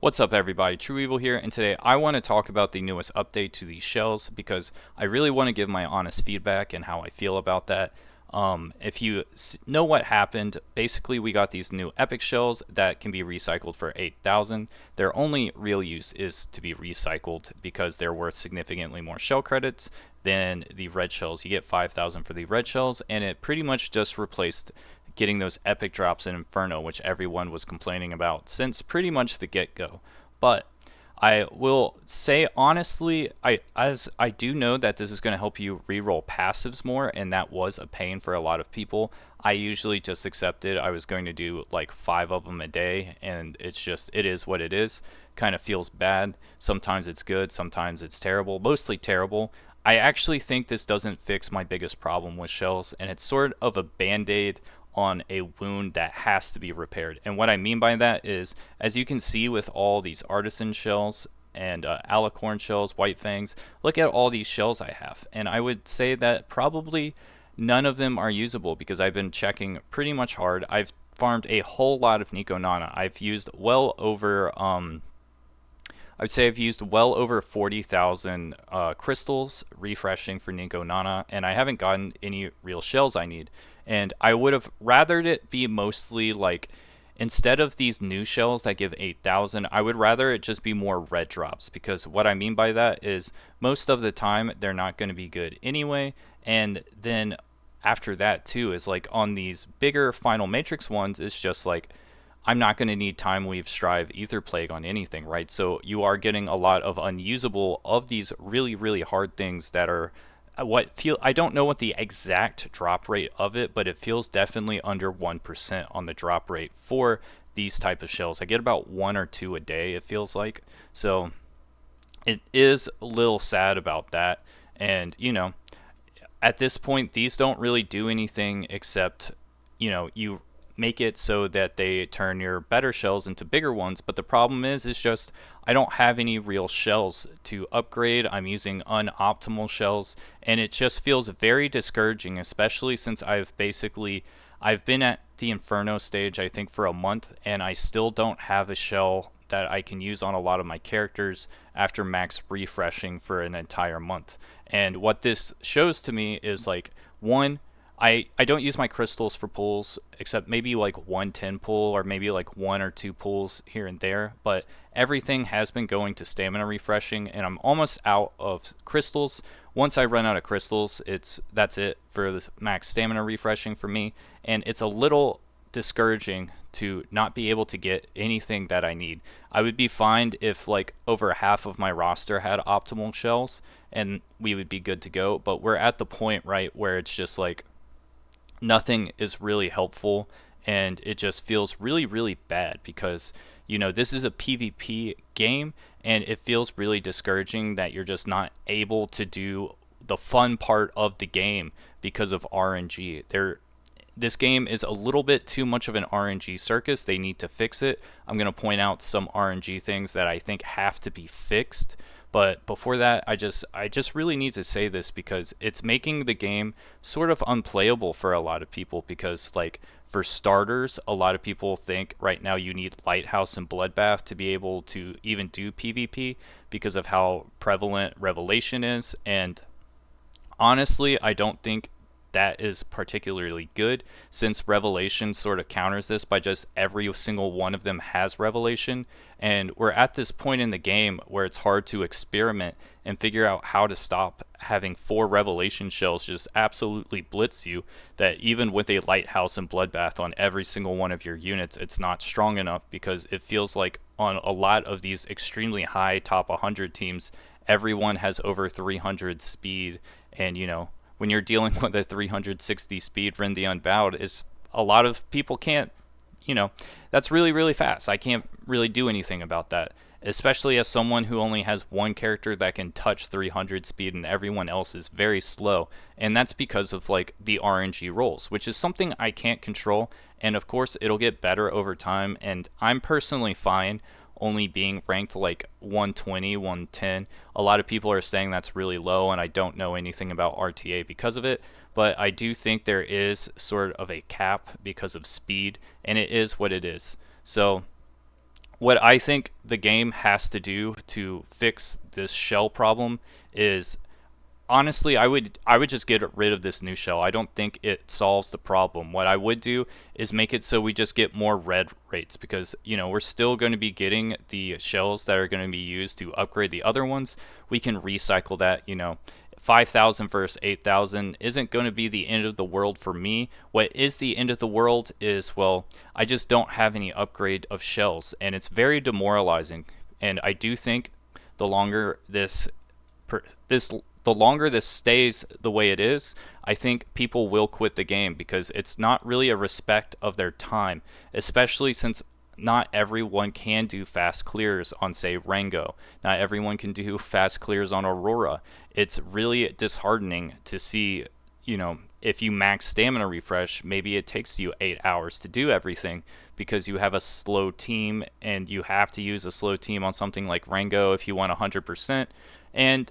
What's up everybody, trueeevil here, and today I want to talk about the newest update to these shells because I really want to give my honest feedback and how I feel about that. If you know what happened, basically we got these new epic shells that can be recycled for 8,000. Their only real use is to be recycled because they're worth significantly more shell credits than the red shells. You get 5,000 for the red shells, and it pretty much just replaced getting those epic drops in Inferno, which everyone was complaining about since pretty much the get-go. But I will say honestly, I do know that this is going to help you reroll passives more, and that was a pain for a lot of people. I usually just accepted I was going to do like 5 of them a day, and it is what it is. Kind of feels bad. Sometimes it's good, sometimes it's terrible, mostly terrible. I actually think this doesn't fix my biggest problem with shells, and it's sort of a band-aid on a wound that has to be repaired. And what I mean by that is, as you can see with all these artisan shells and alicorn shells, white fangs, look at all these shells I have. And I would say that probably none of them are usable because I've been checking pretty much hard. I've farmed a whole lot of Nico Nana. I've used well over I'd say I've used well over 40,000 crystals refreshing for Nico Nana, and I haven't gotten any real shells I need. And I would have rathered it be mostly like, instead of these new shells that give 8,000, I would rather it just be more red drops, because what I mean by that is most of the time they're not going to be good anyway. And then after that too is like on these bigger final matrix ones, it's just like I'm not going to need Time Weave, Strive, Ether Plague on anything, right? So you are getting a lot of unusable of these really, really hard things that are I don't know what the exact drop rate of it, but it feels definitely under 1% on the drop rate for these type of shells. I get about 1 or 2 a day, it feels like. So it is a little sad about that. And, at this point, these don't really do anything except, you make it so that they turn your better shells into bigger ones. But the problem is just I don't have any real shells to upgrade. I'm using unoptimal shells, and it just feels very discouraging, especially since I've been at the Inferno stage, I think, for a month, and I still don't have a shell that I can use on a lot of my characters after max refreshing for an entire month. And what this shows to me is like, one, I don't use my crystals for pulls, except maybe like 110 pull or maybe like 1 or 2 pulls here and there, but everything has been going to stamina refreshing, and I'm almost out of crystals. Once I run out of crystals, that's it for this max stamina refreshing for me, and it's a little discouraging to not be able to get anything that I need. I would be fine if like over half of my roster had optimal shells and we would be good to go, but we're at the point, right, where it's just like nothing is really helpful, and it just feels really, really bad because this is a PvP game, and it feels really discouraging that you're just not able to do the fun part of the game because of RNG. This game is a little bit too much of an RNG circus. They need to fix it. I'm going to point out some RNG things that I think have to be fixed. But before that, I just really need to say this because it's making the game sort of unplayable for a lot of people, because like for starters, a lot of people think right now you need Lighthouse and Bloodbath to be able to even do PvP because of how prevalent Revelation is. And honestly, I don't think that is particularly good, since Revelation sort of counters this by just every single one of them has Revelation, and we're at this point in the game where it's hard to experiment and figure out how to stop having 4 Revelation shells just absolutely blitz you, that even with a Lighthouse and Bloodbath on every single one of your units, it's not strong enough, because it feels like on a lot of these extremely high top 100 teams, everyone has over 300 speed, and when you're dealing with a 360 speed Ren the Unbowed, is a lot of people can't, that's really, really fast. I can't really do anything about that, especially as someone who only has one character that can touch 300 speed and everyone else is very slow. And that's because of like the RNG rolls, which is something I can't control. And of course, it'll get better over time. And I'm personally fine only being ranked like 120, 110. A lot of people are saying that's really low, and I don't know anything about RTA because of it, but I do think there is sort of a cap because of speed, and it is what it is. So What I think the game has to do to fix this shell problem is, honestly, I would just get rid of this new shell. I don't think it solves the problem. What I would do is make it so we just get more red rates, because we're still going to be getting the shells that are going to be used to upgrade the other ones. We can recycle that. 5,000 versus 8,000 isn't going to be the end of the world for me. What is the end of the world is, well, I just don't have any upgrade of shells, and it's very demoralizing. And I do think the longer this the longer this stays the way it is, I think people will quit the game, because it's not really a respect of their time, especially since not everyone can do fast clears on, say, Rango. Not everyone can do fast clears on Aurora. It's really disheartening to see, if you max stamina refresh, maybe it takes you 8 hours to do everything because you have a slow team, and you have to use a slow team on something like Rango if you want 100%. And,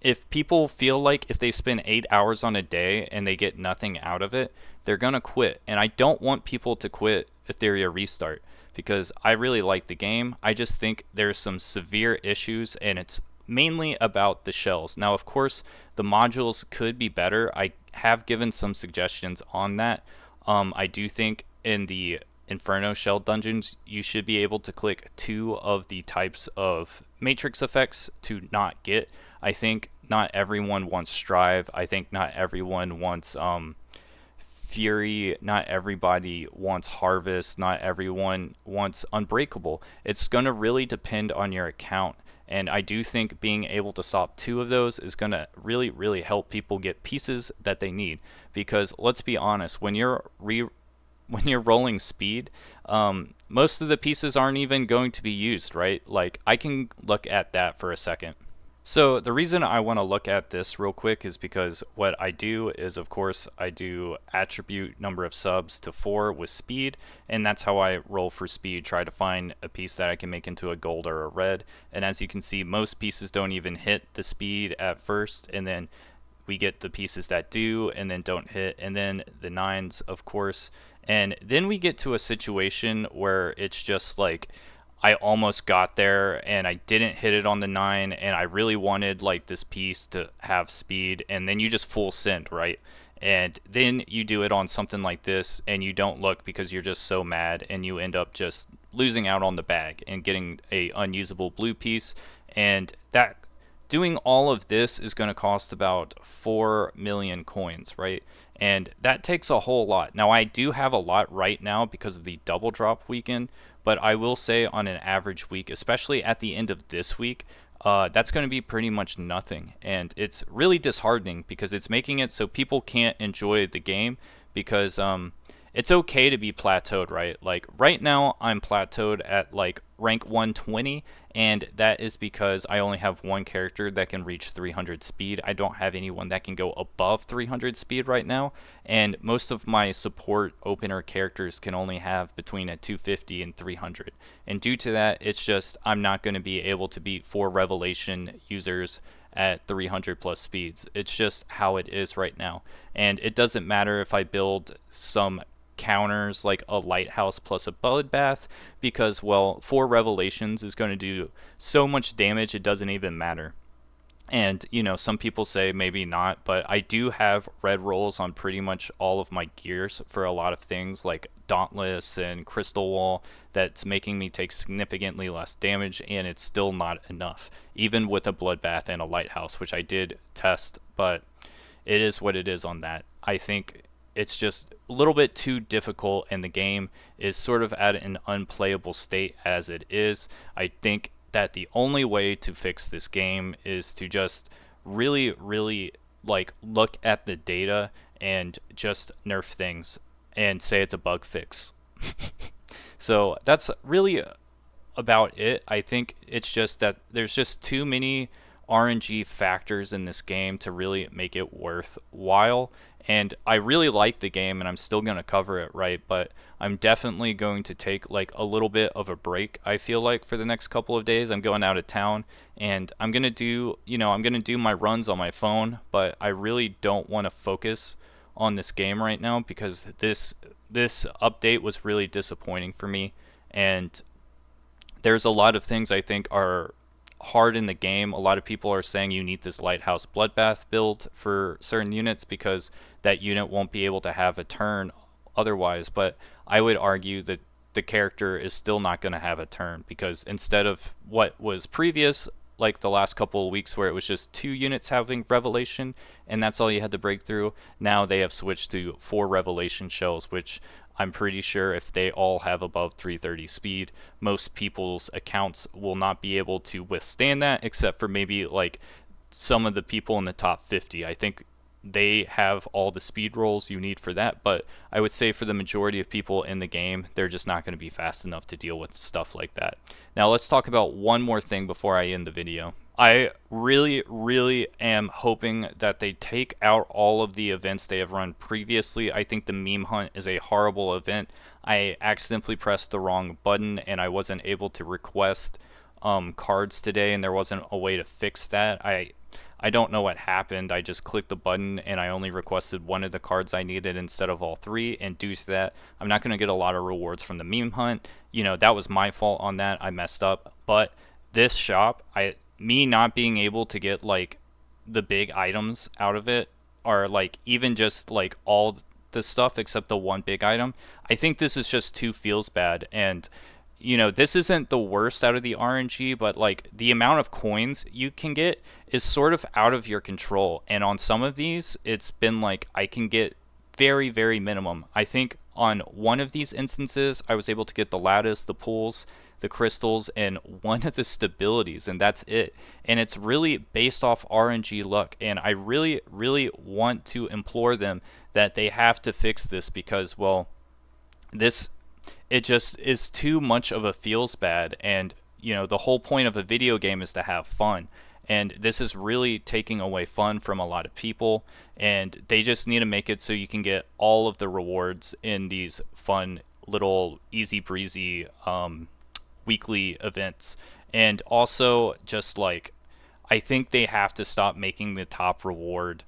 if people feel like if they spend 8 hours on a day and they get nothing out of it, they're going to quit. And I don't want people to quit Etheria Restart, because I really like the game. I just think there's some severe issues, and it's mainly about the shells. Now, of course, the modules could be better. I have given some suggestions on that. I do think in the Inferno shell dungeons, you should be able to click 2 of the types of matrix effects to not get. I think not everyone wants Strive. I think not everyone wants Fury. Not everybody wants Harvest. Not everyone wants Unbreakable. It's going to really depend on your account. And I do think being able to stop 2 of those is going to really, really help people get pieces that they need. Because let's be honest, when you're rolling speed, most of the pieces aren't even going to be used, right? Like, I can look at that for a second. So the reason I want to look at this real quick is because what I do is, of course, I do attribute number of subs to 4 with speed, and that's how I roll for speed, try to find a piece that I can make into a gold or a red. And as you can see, most pieces don't even hit the speed at first, and then we get the pieces that do and then don't hit, and then the 9s, of course. And then we get to a situation where it's just like, I almost got there and I didn't hit it on the 9, and I really wanted like this piece to have speed, and then you just full send, right? And then you do it on something like this and you don't look because you're just so mad, and you end up just losing out on the bag and getting a unusable blue piece. And that doing all of this is going to cost about 4 million coins, right? And that takes a whole lot. Now, I do have a lot right now because of the double drop weekend, but I will say on an average week, especially at the end of this week, that's going to be pretty much nothing. And it's really disheartening because it's making it so people can't enjoy the game, because it's okay to be plateaued, right? Like right now I'm plateaued at like rank 120, and that is because I only have one character that can reach 300 speed. I don't have anyone that can go above 300 speed right now, and most of my support opener characters can only have between a 250 and 300. And due to that, it's just I'm not going to be able to beat 4 Revelation users at 300 plus speeds. It's just how it is right now. And it doesn't matter if I build some counters like a lighthouse plus a bloodbath, because, well, 4 revelations is going to do so much damage it doesn't even matter. And some people say maybe not, but I do have red rolls on pretty much all of my gears for a lot of things like Dauntless and Crystal Wall, that's making me take significantly less damage, and it's still not enough, even with a bloodbath and a lighthouse, which I did test. But it is what it is on that. I think it's just a little bit too difficult, and the game is sort of at an unplayable state as it is. I think that the only way to fix this game is to just really, really like look at the data and just nerf things and say it's a bug fix. So that's really about it. I think it's just that there's just too many RNG factors in this game to really make it worthwhile. And I really like the game, and I'm still going to cover it, right? But I'm definitely going to take like a little bit of a break, I feel like, for the next couple of days. I'm going out of town, and I'm going to do, I'm going to do my runs on my phone, but I really don't want to focus on this game right now because this update was really disappointing for me. And there's a lot of things I think are hard in the game. A lot of people are saying you need this Lighthouse Bloodbath build for certain units because that unit won't be able to have a turn otherwise. But I would argue that the character is still not going to have a turn because instead of what was previous, like the last couple of weeks where it was just 2 units having Revelation and that's all you had to break through, now they have switched to 4 Revelation shells, which I'm pretty sure if they all have above 330 speed, most people's accounts will not be able to withstand that, except for maybe like some of the people in the top 50. I think they have all the speed rolls you need for that, but I would say for the majority of people in the game, they're just not going to be fast enough to deal with stuff like that. Now let's talk about one more thing before I end the video. I really, really am hoping that they take out all of the events they have run previously. I think the meme hunt is a horrible event. I accidentally pressed the wrong button and I wasn't able to request cards today, and there wasn't a way to fix that. I don't know what happened. I just clicked the button and I only requested one of the cards I needed instead of all 3, and due to that, I'm not going to get a lot of rewards from the meme hunt. You know, that was my fault on that. I messed up. But this shop, me not being able to get like the big items out of it, or like even just like all the stuff except the one big item, I think this is just too feels bad. And you know, this isn't the worst out of the RNG, but like the amount of coins you can get is sort of out of your control. And on some of these, it's been like I can get very, very minimum. I think on one of these instances, I was able to get the lattice, the pools, the crystals, and one of the stabilities, and that's it. And it's really based off RNG luck. And I really, really want to implore them that they have to fix this because, well, this it just is too much of a feels bad. And you know, the whole point of a video game is to have fun, and this is really taking away fun from a lot of people, and they just need to make it so you can get all of the rewards in these fun little easy breezy weekly events. And also just like I think they have to stop making the top reward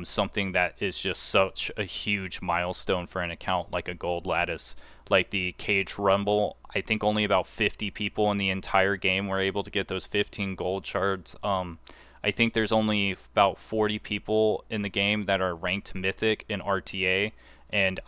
something that is just such a huge milestone for an account like a gold lattice. Like the Cage Rumble, I think only about 50 people in the entire game were able to get those 15 gold shards. I think there's only about 40 people in the game that are ranked mythic in RTA, and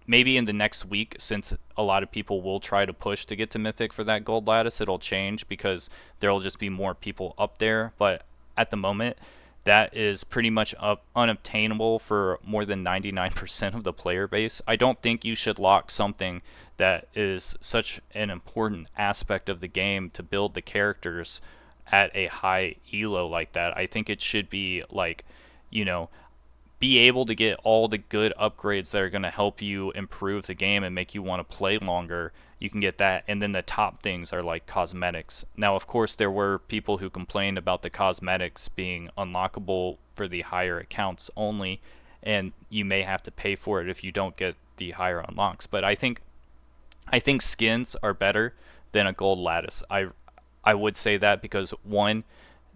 maybe in the next week, since a lot of people will try to push to get to mythic for that gold lattice, it'll change because there'll just be more people up there. But at the moment, that is pretty much unobtainable for more than 99% of the player base. I don't think you should lock something that is such an important aspect of the game to build the characters at a high elo like that. I think it should be like, you know, be able to get all the good upgrades that are going to help you improve the game and make you want to play longer. You can get that, and then the top things are like cosmetics. Now, of course, there were people who complained about the cosmetics being unlockable for the higher accounts only, and you may have to pay for it if you don't get the higher unlocks. But I think skins are better than a gold lattice. I would say that because one,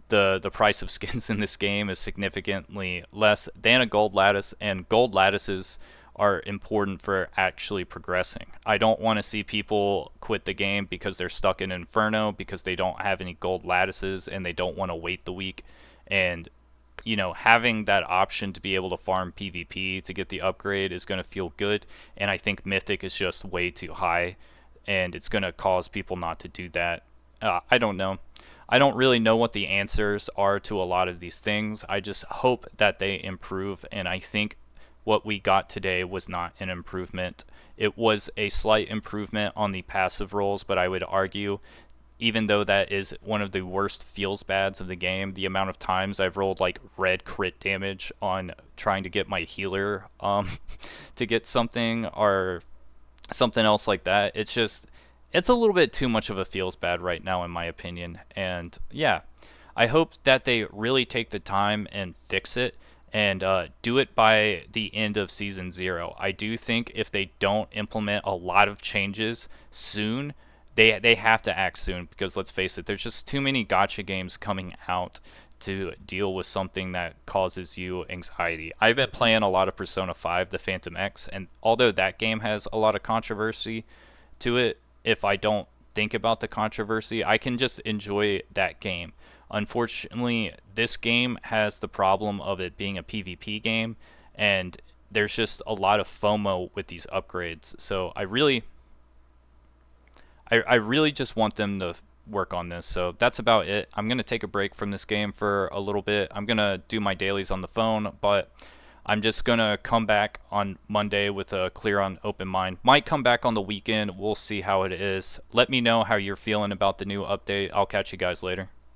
the price of skins in this game is significantly less than a gold lattice, and gold lattices are important for actually progressing. I don't want to see people quit the game because they're stuck in Inferno because they don't have any gold lattices and they don't want to wait the week. And you know, having that option to be able to farm PvP to get the upgrade is going to feel good, and I think Mythic is just way too high, and it's going to cause people not to do that. I don't know. I don't really know what the answers are to a lot of these things. I just hope that they improve, and I think what we got today was not an improvement. It was a slight improvement on the passive rolls, but I would argue, even though that is one of the worst feels bads of the game, the amount of times I've rolled like red crit damage on trying to get my healer to get something or something else like that, it's a little bit too much of a feels bad right now in my opinion. And yeah, I hope that they really take the time and fix it, and do it by the end of season 0. I do think if they don't implement a lot of changes soon, they have to act soon, because let's face it, there's just too many gacha games coming out to deal with something that causes you anxiety. I've been playing a lot of Persona 5, the Phantom X, and although that game has a lot of controversy to it, if I don't think about the controversy. I can just enjoy that game. Unfortunately, this game has the problem of it being a PvP game, and there's just a lot of FOMO with these upgrades. So I really just want them to work on this. So that's about it. I'm going to take a break from this game for a little bit. I'm going to do my dailies on the phone, but I'm just going to come back on Monday with a clear on open mind. Might come back on the weekend. We'll see how it is. Let me know how you're feeling about the new update. I'll catch you guys later.